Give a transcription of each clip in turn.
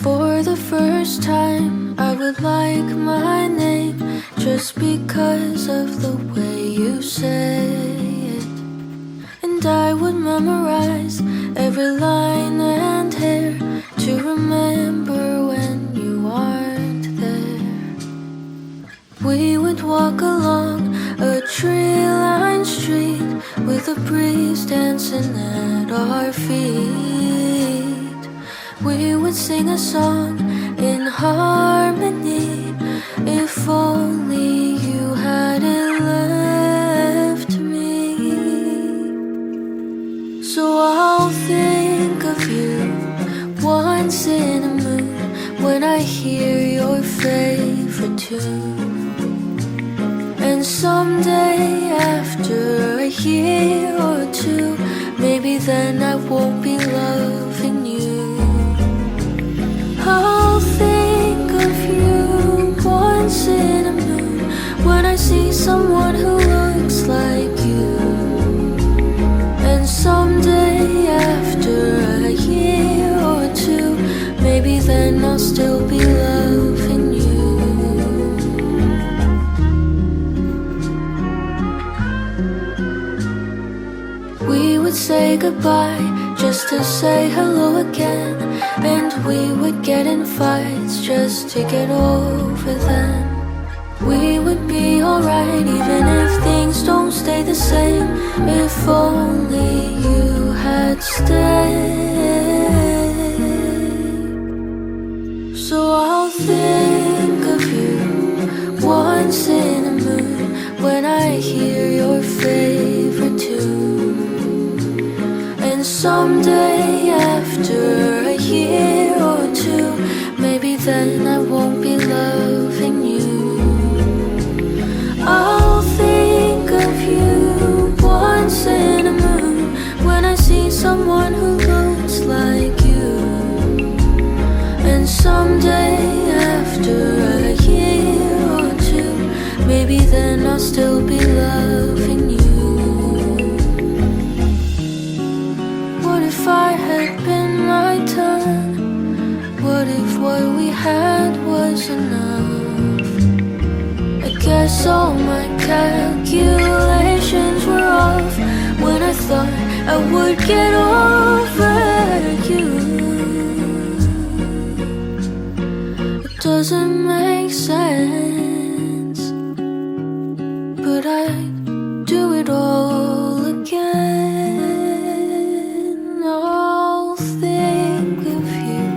For the first time, I would like my name just because of the way you say it. And I would memorize every line and hair to remember when you aren't there. We would walk along a tree-lined street with a breeze dancing at our feet. We would sing a song in harmony. If only you hadn't left me. So I'll think of you once in a moon when I hear your favorite tune. And someday after a year or two, maybe then I won't be loving you. I'll think of you once in a moon when I see someone who looks like you. And someday after a year or two, maybe then I'll still be loving you. We would say goodbye just to say hello again. And we would get in fights just to get over them. We would be alright even if things don't stay the same. If only you had stayed. So I'll think of you once in a moon when I hear your favorite tune. And someday after a year or two, maybe then I won't be loving you. I'll think of you once in a moon when I see someone who looks like you. And someday after a year or two, maybe then I'll still be loving you. What if I had been my turn? What if what we had was enough? I guess all my calculations were off when I thought I would get over you. It doesn't make sense, but I'd do it all again. I'll think of you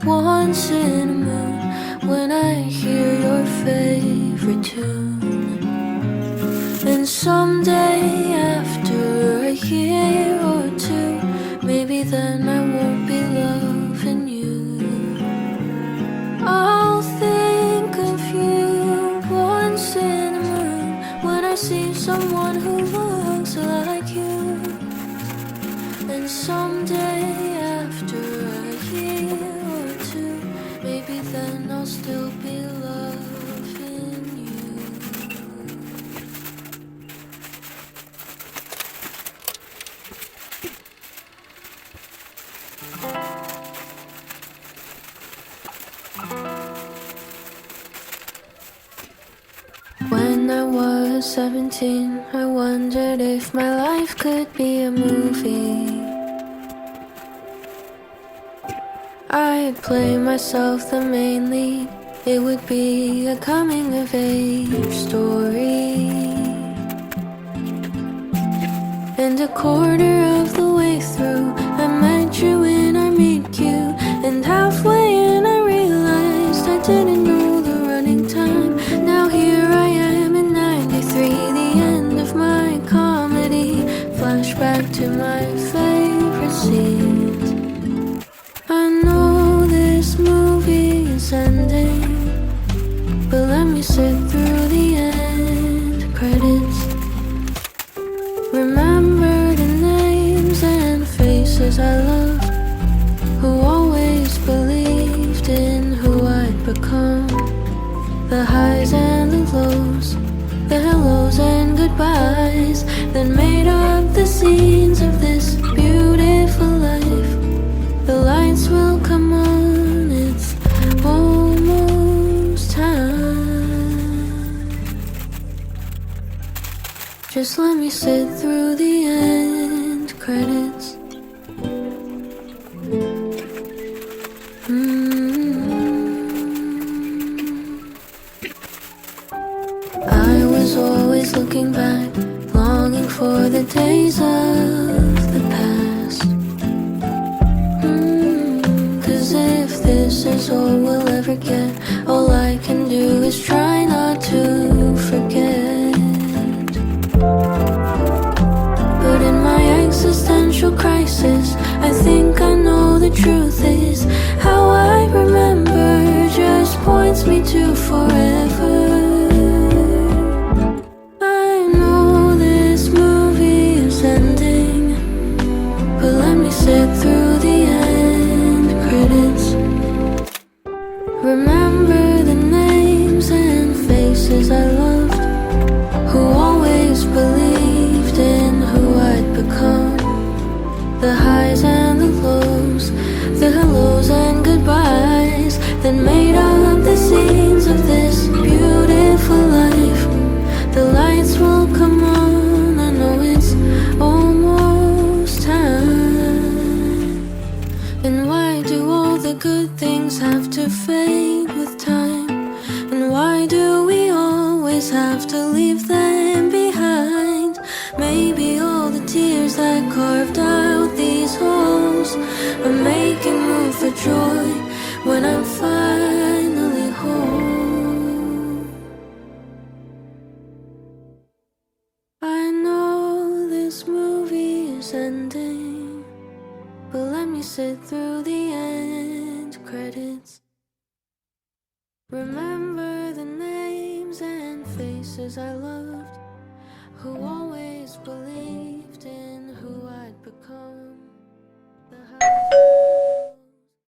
once in a moon when I hear your favorite tune. And someday after a year or two, maybe then I won't be loving you. I'll think of you once in a moon when I see someone who looks like you. And someday after a year or two, maybe then I'll still be loving you. When I was 17, I wondered if my life could be a movie. I'd play myself the main lead. It would be a coming-of-age story. And a quarter of the way through, I met you in our meet queue. And halfway in I realized I didn't know the running time. Now here I am in 93, the end of my comedy. Flashback to my favorite scenes. I know this movie is ending, but let me sit through the end credits. Remember the names and faces. faces I loved, who always believed in who I'd become. The highs and the lows, the hellos and goodbyes that made up the scenes of this beautiful life. The lights will come on, it's almost time. Just let me sit through the end credits. I was always looking back, longing for the days of the past. 'Cause if this is all we'll ever get, all I can do is try not to forget. But in my existential crisis, I think I know the truth is how I remember just points me to forever. I know this movie is ending, but let me sit through the end credits. Remember the names and faces I loved, who always believed in who I'd become. The highs and the lows, the hellos and goodbyes that made up the scenes of this beautiful life. The lights will come on, I know it's almost time. And why do all the good things have to fade with time? And why do we always have to leave them behind? Maybe all the tears that carved out these holes are making room for joy when I'm finally home. I know this movie is ending, but let me sit through the end credits. Remember the names and faces I loved, who always believed in who I'd become. The